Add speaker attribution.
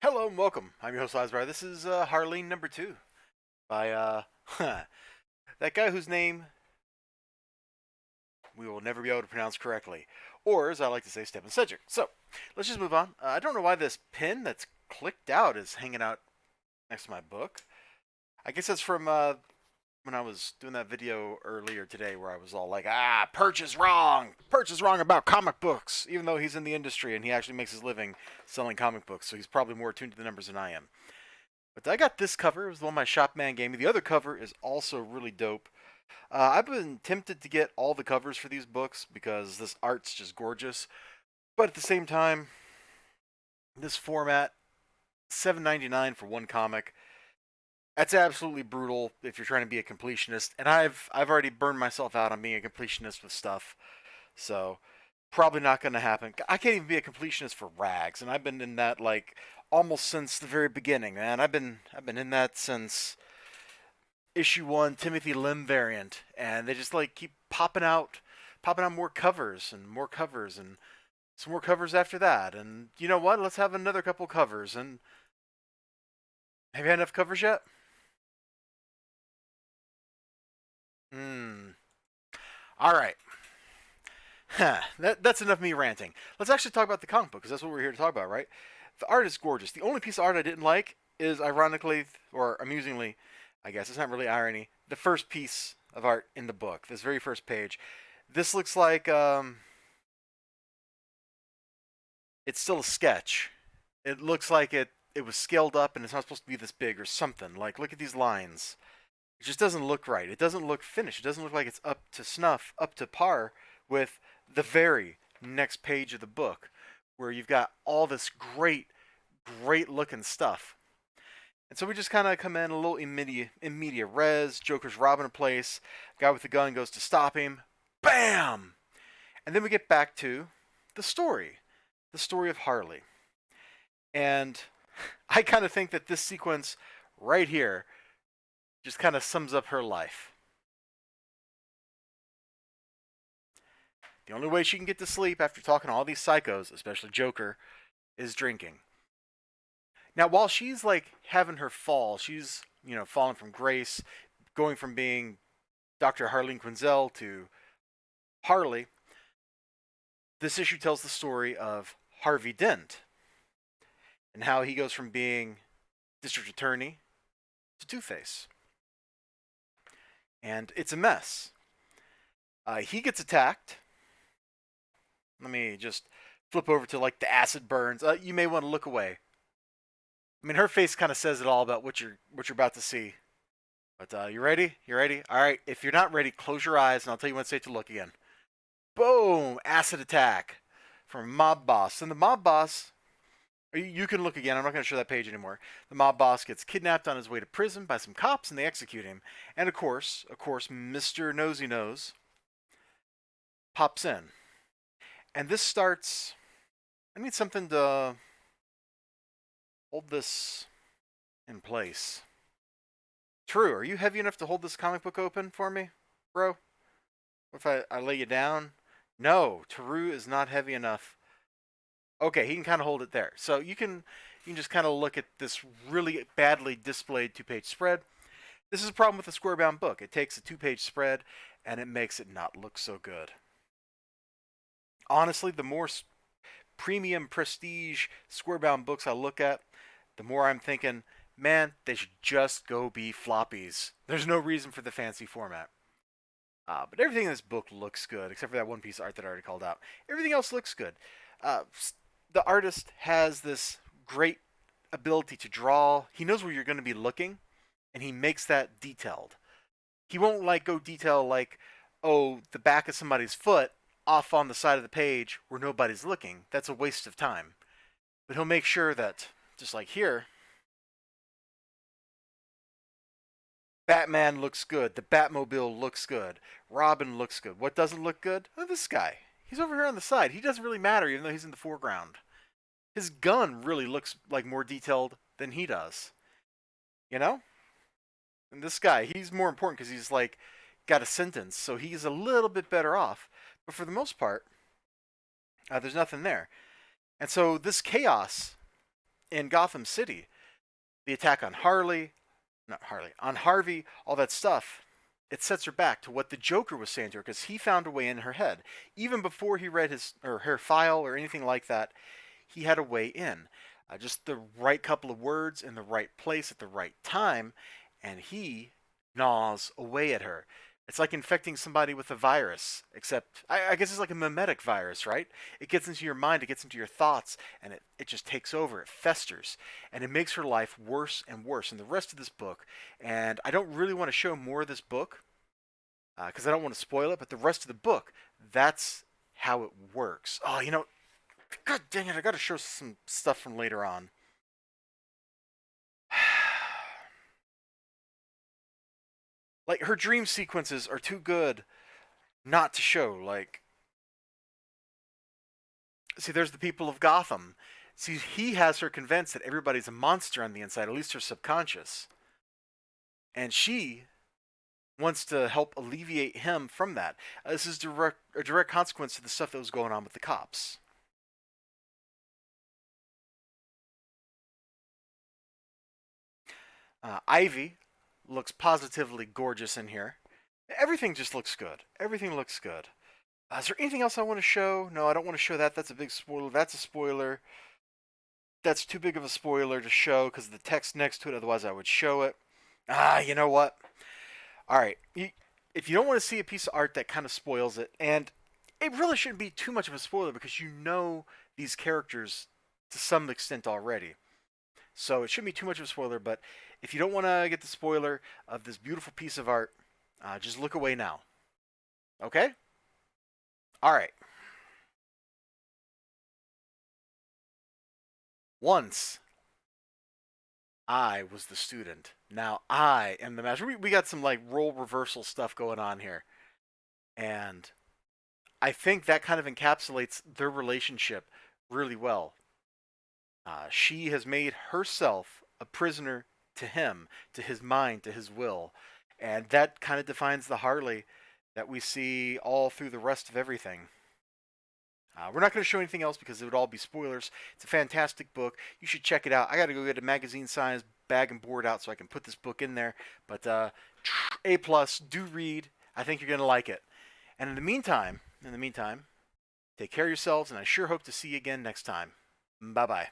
Speaker 1: Hello and welcome. I'm your host, Elizibar. This is Harleen number 2 by that guy whose name we will never be able to pronounce correctly. Or, as I like to say, Stephen Cedric. So, let's just move on. I don't know why this pin that's clicked out is hanging out next to my book. I guess that's from when I was doing that video earlier today where I was all like, Perch is wrong! Perch is wrong about comic books! Even though he's in the industry and he actually makes his living selling comic books, so he's probably more attuned to the numbers than I am. But I got this cover. It was the one my shop man gave me. The other cover is also really dope. I've been tempted to get all the covers for these books because this art's just gorgeous. But at the same time, this format, $7.99 for one comic. That's absolutely brutal if you're trying to be a completionist. And I've already burned myself out on being a completionist with stuff. So probably not going to happen. I can't even be a completionist for rags, and I've been in that like almost since the very beginning, man. I've been in that since issue 1 Timothy Lim variant, and they just like keep popping out more covers and more covers and some more covers after that. And you know what? Let's have another couple covers. And have you had enough covers yet? Hmm. All right. That's enough me ranting. Let's actually talk about the comic book because that's what we're here to talk about, right? The art is gorgeous. The only piece of art I didn't like is, ironically or amusingly, I guess it's not really irony, the first piece of art in the book, this very first page. This looks like it's still a sketch. It looks like it was scaled up and it's not supposed to be this big or something. Like, look at these lines. It just doesn't look right. It doesn't look finished. It doesn't look like it's up to snuff, up to par with the very next page of the book, where you've got all this great looking stuff. And so we just kind of come in a little in media res. Joker's robbing a place. Guy with the gun goes to stop him. Bam! And then we get back to the story of Harley. And I kind of think that this sequence right here just kind of sums up her life. The only way she can get to sleep after talking to all these psychos, especially Joker, is drinking. Now, while she's like having her fall, she's, falling from grace, going from being Dr. Harleen Quinzel to Harley. This issue tells the story of Harvey Dent and how he goes from being district attorney to Two-Face. And it's a mess. He gets attacked. Let me just flip over to like the acid burns. You may want to look away. I mean, her face kind of says it all about what you're about to see. But you ready? You ready? All right. If you're not ready, close your eyes, and I'll tell you when it's safe to look again. Boom! Acid attack from mob boss. And the mob boss, you can look again. I'm not going to show that page anymore. The mob boss gets kidnapped on his way to prison by some cops, and they execute him. And of course, Mr. Nosy Nose pops in. And this starts. I need something to hold this in place. True, are you heavy enough to hold this comic book open for me, bro? What if I lay you down? No, Taru is not heavy enough. Okay, he can kind of hold it there. So you can just kind of look at this really badly displayed 2-page spread. This is a problem with a square bound book. It takes a 2-page spread and it makes it not look so good. Honestly, the more premium prestige square bound books I look at, the more I'm thinking, man, they should just go be floppies. There's no reason for the fancy format. But everything in this book looks good, except for that one piece of art that I already called out. Everything else looks good. The artist has this great ability to draw. He knows where you're going to be looking, and he makes that detailed. He won't like go detail like, oh, the back of somebody's foot off on the side of the page where nobody's looking. That's a waste of time. But he'll make sure that, just like here, Batman looks good. The Batmobile looks good. Robin looks good. What doesn't look good? Oh, this guy. He's over here on the side. He doesn't really matter, even though he's in the foreground. His gun really looks like more detailed than he does. You know? And this guy, he's more important because he's like got a sentence, so he's a little bit better off. But for the most part, there's nothing there. And so this chaos in Gotham City. The attack on on Harvey, all that stuff. It sets her back to what the Joker was saying to her because he found a way in her head. Even before he read his or her file or anything like that, he had a way in. Just the right couple of words in the right place at the right time, and he gnaws away at her. It's like infecting somebody with a virus, except I guess it's like a mimetic virus, right? It gets into your mind, it gets into your thoughts, and it just takes over. It festers, and it makes her life worse and worse. And the rest of this book, and I don't really want to show more of this book because I don't want to spoil it, but the rest of the book, that's how it works. Oh, God dang it, I gotta show some stuff from later on. Like, her dream sequences are too good not to show. Like, see, there's the people of Gotham. See, he has her convinced that everybody's a monster on the inside, at least her subconscious. And she wants to help alleviate him from that. This is a direct consequence of the stuff that was going on with the cops. Ivy looks positively gorgeous in here. Everything just looks good. Everything looks good. Is there anything else I want to show? No, I don't want to show that. That's a big spoiler. That's a spoiler. That's too big of a spoiler to show because of the text next to it. Otherwise, I would show it. You know what? All right. If you don't want to see a piece of art that kind of spoils it, and it really shouldn't be too much of a spoiler because you know these characters to some extent already. So it shouldn't be too much of a spoiler, but if you don't want to get the spoiler of this beautiful piece of art, just look away now. Okay? All right. Once I was the student. Now I am the master. We got some like role reversal stuff going on here. And I think that kind of encapsulates their relationship really well. She has made herself a prisoner to him, to his mind, to his will. And that kind of defines the Harley that we see all through the rest of everything. We're not going to show anything else because it would all be spoilers. It's a fantastic book. You should check it out. I got to go get a magazine size bag and board out so I can put this book in there. But A plus, do read. I think you're going to like it. And in the meantime, take care of yourselves, and I sure hope to see you again next time. Bye bye.